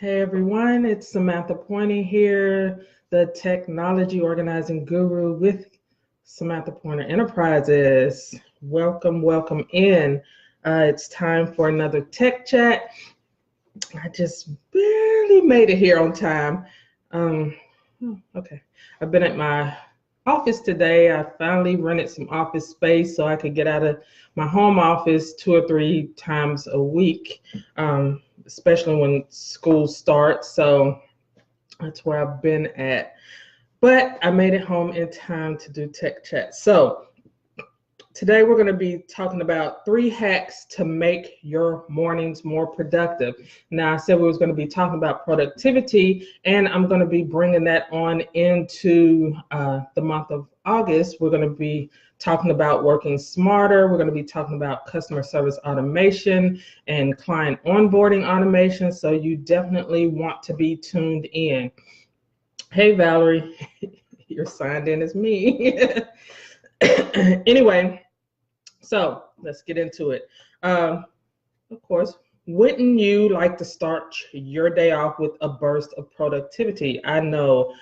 Hey everyone, it's Samantha Pointer here, the technology organizing guru with Samantha Pointer Enterprises. Welcome in. It's time for another tech chat. I just barely made it here on time. Okay, I've been at my office today. I finally rented some office space so I could get out of my home office 2 or 3 times a week, especially when school starts. So that's where I've been at. But I made it home in time to do tech chat. So today we're going to be talking about 3 hacks to make your mornings more productive. Now, I said we was going to be talking about productivity, and I'm going to be bringing that on into the month of August. We're going to be talking about working smarter. We're going to be talking about customer service automation and client onboarding automation. So you definitely want to be tuned in. Hey, Valerie, you're signed in as me. Anyway, so let's get into it. Of course, wouldn't you like to start your day off with a burst of productivity? I know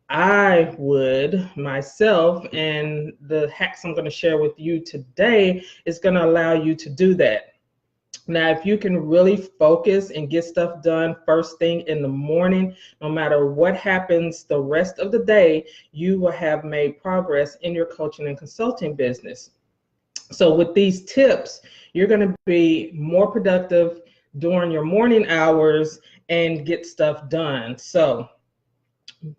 I would myself, and the hacks I'm going to share with you today is going to allow you to do that. Now, if you can really focus and get stuff done first thing in the morning, no matter what happens the rest of the day, you will have made progress in your coaching and consulting business. So with these tips, you're going to be more productive during your morning hours and get stuff done. So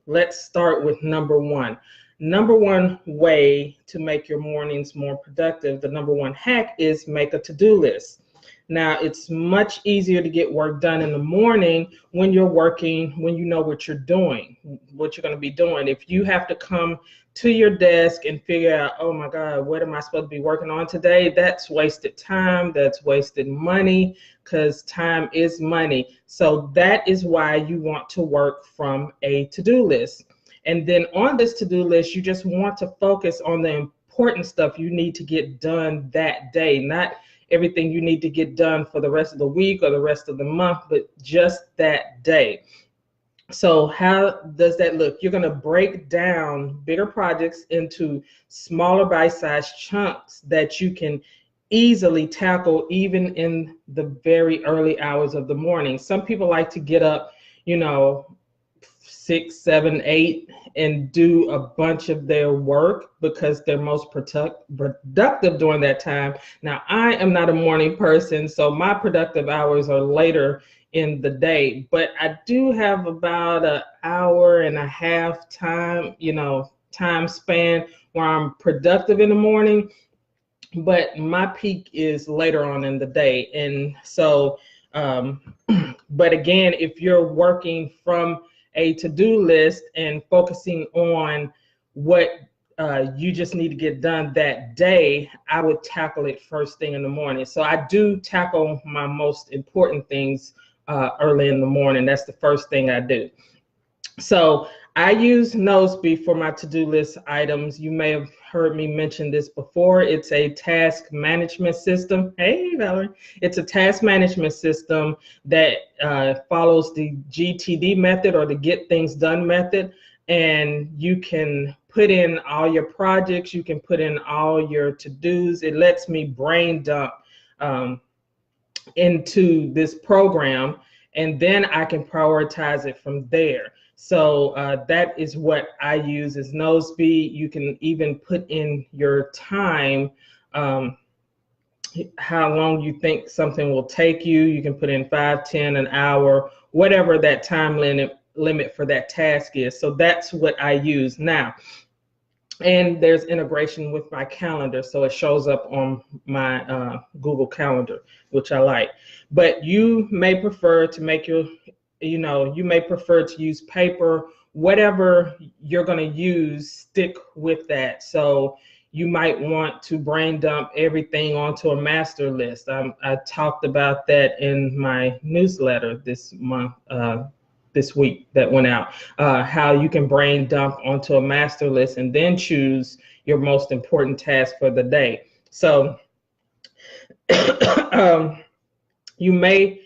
let's start with number one. Number one way to make your mornings more productive, the number one hack is make a to-do list. Now, it's much easier to get work done in the morning when you're working, when you know what you're doing, what you're going to be doing. If you have to come to your desk and figure out, oh my God, what am I supposed to be working on today? That's wasted time. That's wasted money, because time is money. So that is why you want to work from a to-do list. And then on this to-do list, you just want to focus on the important stuff you need to get done that day, not everything you need to get done for the rest of the week or the rest of the month, but just that day. So how does that look? You're going to break down bigger projects into smaller bite-sized chunks that you can easily tackle even in the very early hours of the morning. Some people like to get up, 6, 7, 8 and do a bunch of their work because they're most productive during that time. Now, I am not a morning person, so my productive hours are later in the day, but I do have about an hour and a half time, time span where I'm productive in the morning, but my peak is later on in the day. And so, but again, if you're working from a to-do list and focusing on what you just need to get done that day, I would tackle it first thing in the morning. So I do tackle my most important things early in the morning. That's the first thing I do. So I use Noseby for my to-do list items. You may have heard me mention this before. It's a task management system. Hey, Valerie. It's a task management system that follows the GTD method, or the Get Things Done method. And you can put in all your projects. You can put in all your to-dos. It lets me brain dump into this program, and then I can prioritize it from there. So that is what I use is Noseby. You can even put in your time, how long you think something will take you. You can put in 5, 10, an hour, whatever that time limit for that task is. So that's what I use now. And there's integration with my calendar, so it shows up on my Google Calendar, which I like. But you may prefer to make your, you may prefer to use paper. Whatever you're going to use, stick with that. So you might want to brain dump everything onto a master list. I talked about that in my newsletter this month, this week that went out, how you can brain dump onto a master list and then choose your most important task for the day. So you may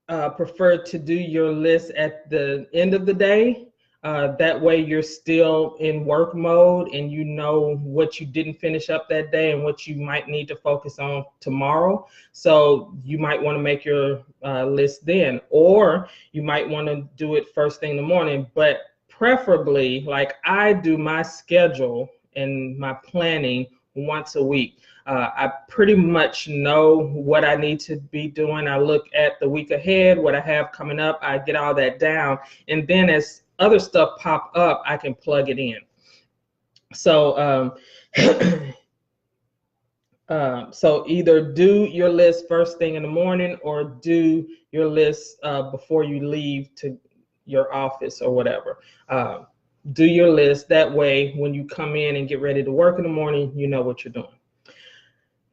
prefer to do your list at the end of the day. That way you're still in work mode and you know what you didn't finish up that day and what you might need to focus on tomorrow. So you might want to make your list then, or you might want to do it first thing in the morning, but preferably, like I do my schedule and my planning once a week. I pretty much know what I need to be doing. I look at the week ahead, what I have coming up, I get all that down, and then as other stuff pop up, I can plug it in. So so either do your list first thing in the morning or do your list before you leave to your office or whatever. Do your list. That way, when you come in and get ready to work in the morning, you know what you're doing.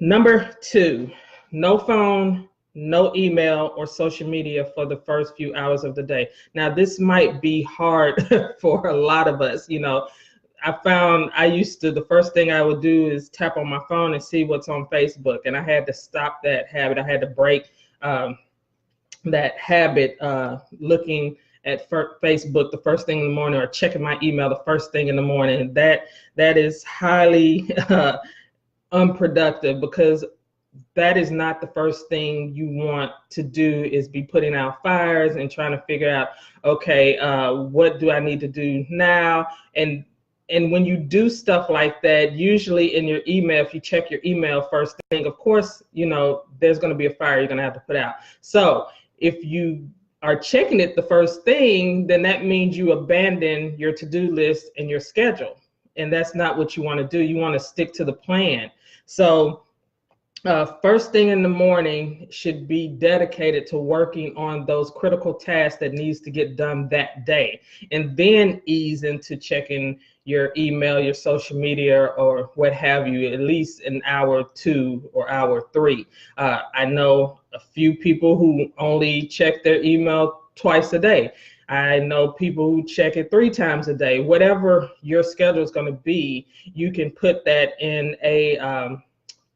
Number 2, no phone, no email or social media for the first few hours of the day. Now, this might be hard for a lot of us. You know, I found the first thing I would do is tap on my phone and see what's on Facebook. And I had to stop that habit. I had to break that habit, looking at Facebook the first thing in the morning or checking my email the first thing in the morning. That is highly unproductive, because that is not the first thing you want to do, is be putting out fires and trying to figure out, okay, what do I need to do now? And when you do stuff like that, usually in your email, if you check your email first thing, of course, you know, there's going to be a fire you're going to have to put out. So if you are checking it the first thing, then that means you abandon your to-do list and your schedule. And that's not what you want to do. You want to stick to the plan. So first thing in the morning should be dedicated to working on those critical tasks that needs to get done that day, and then ease into checking your email, your social media, or what have you, at least an hour or 2 or hour 3. I know a few people who only check their email twice a day. I know people who check it 3 times a day. Whatever your schedule is going to be, you can put that in a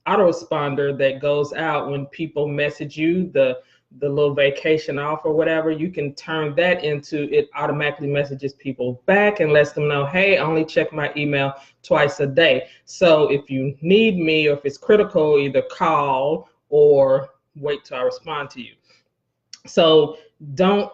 autoresponder that goes out when people message you, the little vacation off or whatever. You can turn that into, it automatically messages people back and lets them know, hey, I only check my email twice a day. So if you need me, or if it's critical, either call or wait till I respond to you. So don't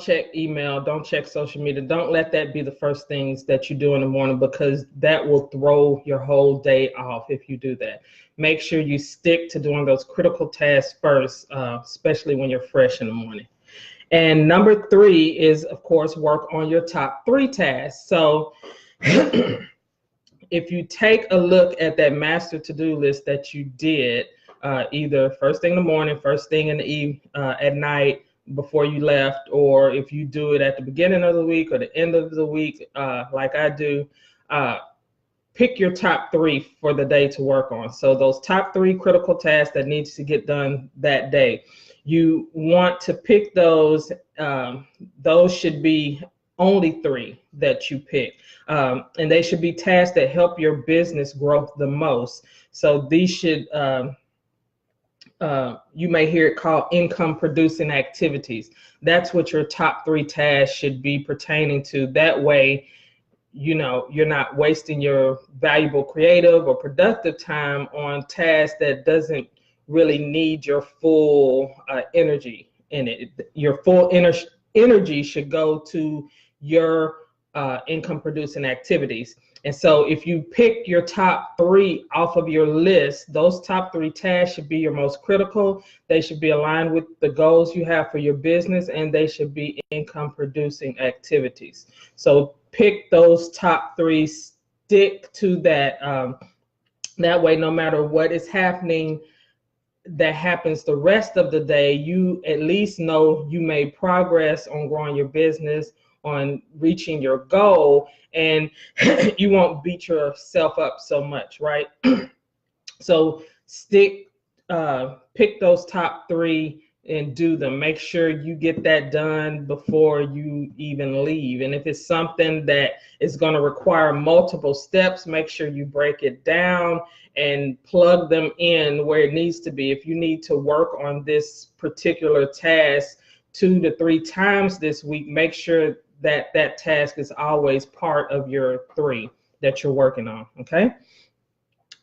check email, don't check social media. Don't let that be the first things that you do in the morning, because that will throw your whole day off if you do that. Make sure you stick to doing those critical tasks first, especially when you're fresh in the morning. And number 3 is, of course, work on your top 3 tasks. So if you take a look at that master to-do list that you did, either first thing in the morning, first thing in the at night, before you left, or if you do it at the beginning of the week or the end of the week, like I do, pick your top 3 for the day to work on. So those top 3 critical tasks that needs to get done that day, you want to pick those. Those should be only 3 that you pick, and they should be tasks that help your business grow the most. So these should you may hear it called income producing activities. That's what your top 3 tasks should be pertaining to. That way, you know, you're not wasting your valuable creative or productive time on tasks that doesn't really need your full energy in it. Your full energy should go to your income producing activities. And so if you pick your top 3 off of your list, those top 3 tasks should be your most critical. They should be aligned with the goals you have for your business, and they should be income producing activities. So pick those top 3, stick to that. That way, no matter what is happening that happens the rest of the day, you at least know you made progress on growing your business, on reaching your goal, and you won't beat yourself up so much, right? So pick those top 3 and do them. Make sure you get that done before you even leave. And if it's something that is going to require multiple steps, make sure you break it down and plug them in where it needs to be. If you need to work on this particular task 2 to 3 times this week, make sure that that task is always part of your 3 that you're working on, okay?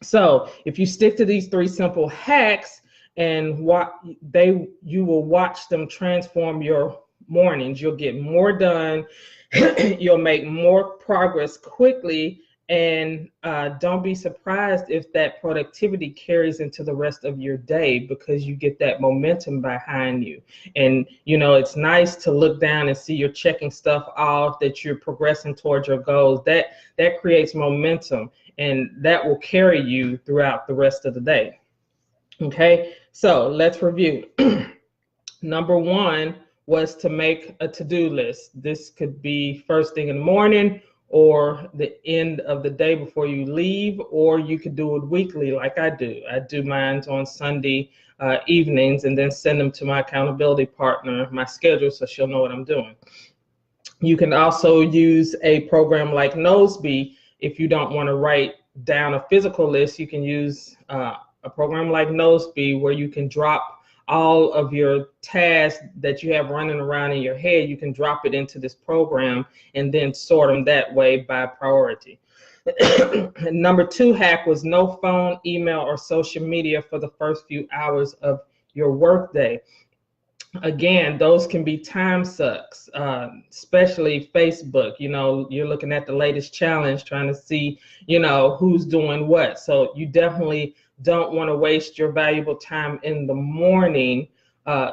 So if you stick to these 3 simple hacks, and you will watch them transform your mornings. You'll get more done, you'll make more progress quickly, and don't be surprised if that productivity carries into the rest of your day, because you get that momentum behind you. And you know, it's nice to look down and see you're checking stuff off, that you're progressing towards your goals. That creates momentum, and that will carry you throughout the rest of the day. Okay, so let's review. Number 1 was to make a to-do list. This could be first thing in the morning or the end of the day before you leave, or you could do it weekly like I do. I do mine on Sunday evenings and then send them to my accountability partner, my schedule, so she'll know what I'm doing. You can also use a program like Noseby. If you don't want to write down a physical list, you can use a program like Noseby, where you can drop all of your tasks that you have running around in your head. You can drop it into this program and then sort them that way by priority. Number 2 hack was no phone, email, or social media for the first few hours of your workday. Again, those can be time sucks, especially Facebook. You know, you're looking at the latest challenge, trying to see, you know, who's doing what. So you definitely don't want to waste your valuable time in the morning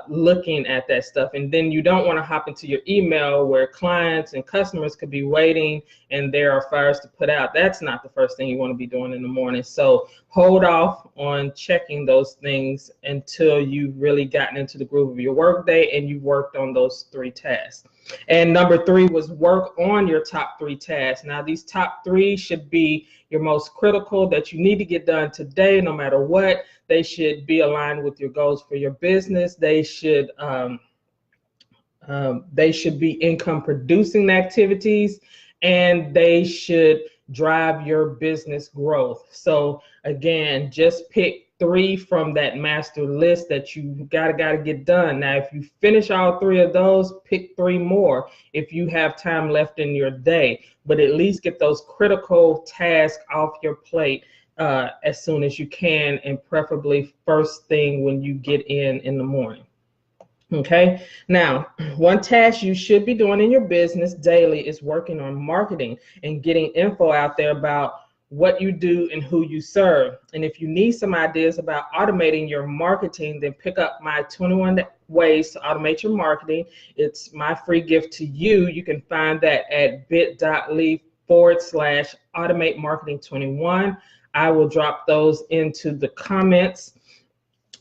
looking at that stuff. And then you don't want to hop into your email where clients and customers could be waiting and there are fires to put out. That's not the first thing you want to be doing in the morning. So hold off on checking those things until you've really gotten into the groove of your workday and you've worked on those 3 tasks. And number 3 was work on your top 3 tasks. Now, these top 3 should be your most critical, that you need to get done today, no matter what. They should be aligned with your goals for your business. They should be income producing activities, and they should drive your business growth. So again, just pick 3 from that master list that you gotta get done. Now, if you finish all 3 of those, pick 3 more if you have time left in your day, but at least get those critical tasks off your plate as soon as you can, and preferably first thing when you get in the morning. Okay, now, one task you should be doing in your business daily is working on marketing and getting info out there about what you do and who you serve. And if you need some ideas about automating your marketing, then pick up my 21 ways to automate your marketing. It's my free gift to you. You can find that at bit.ly/automate marketing 21. I will drop those into the comments.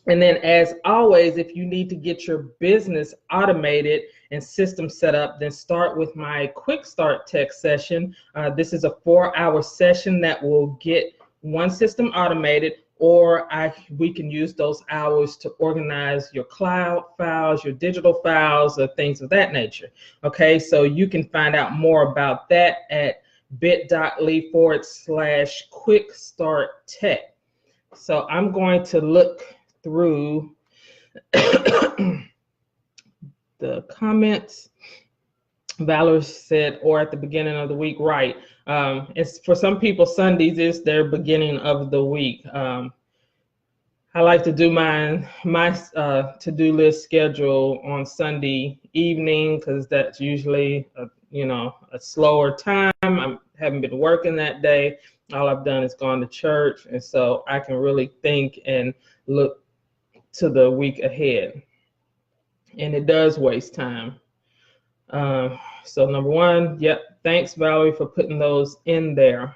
And then, as always, if you need to get your business automated and system set up, then start with my quick start tech session. This is a 4-hour session that will get one system automated, or we can use those hours to organize your cloud files, your digital files, or things of that nature. Okay, so you can find out more about that at bit.ly/quick start tech. So I'm going to look through the comments. Valerie said, or at the beginning of the week, right. It's for some people, Sundays is their beginning of the week. I like to do my to-do list schedule on Sunday evening, because that's usually a slower time. I haven't been working that day. All I've done is gone to church, and so I can really think and look to the week ahead, and it does waste time. So number 1, yep, thanks Valerie for putting those in there.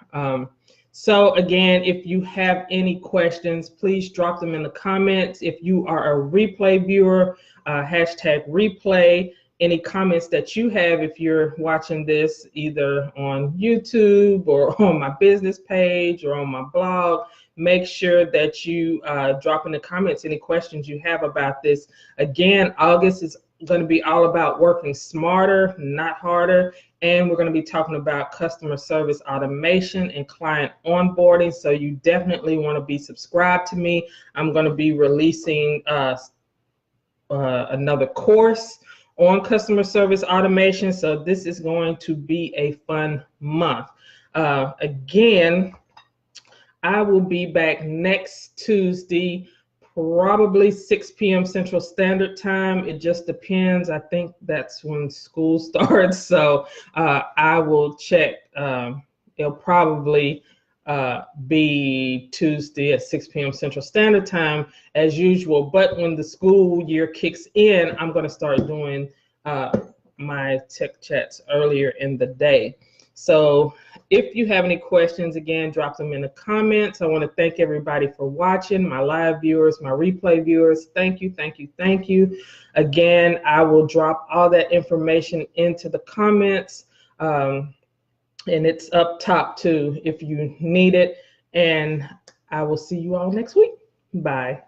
So again, if you have any questions, please drop them in the comments. If you are a replay viewer, hashtag replay. Any comments that you have, if you're watching this either on YouTube or on my business page or on my blog, make sure that you drop in the comments any questions you have about this. Again, August is going to be all about working smarter, not harder. And we're going to be talking about customer service automation and client onboarding. So you definitely want to be subscribed to me. I'm going to be releasing another course on customer service automation. So this is going to be a fun month. Again, I will be back next Tuesday, probably 6 p.m. Central Standard Time. It just depends. I think that's when school starts. So I will check. It'll probably be Tuesday at 6 p.m. Central Standard Time as usual. But when the school year kicks in, I'm going to start doing my tech chats earlier in the day. So if you have any questions, again, drop them in the comments. I want to thank everybody for watching, my live viewers, my replay viewers. Thank you, thank you, thank you. Again, I will drop all that information into the comments. And it's up top too if you need it. And I will see you all next week. Bye.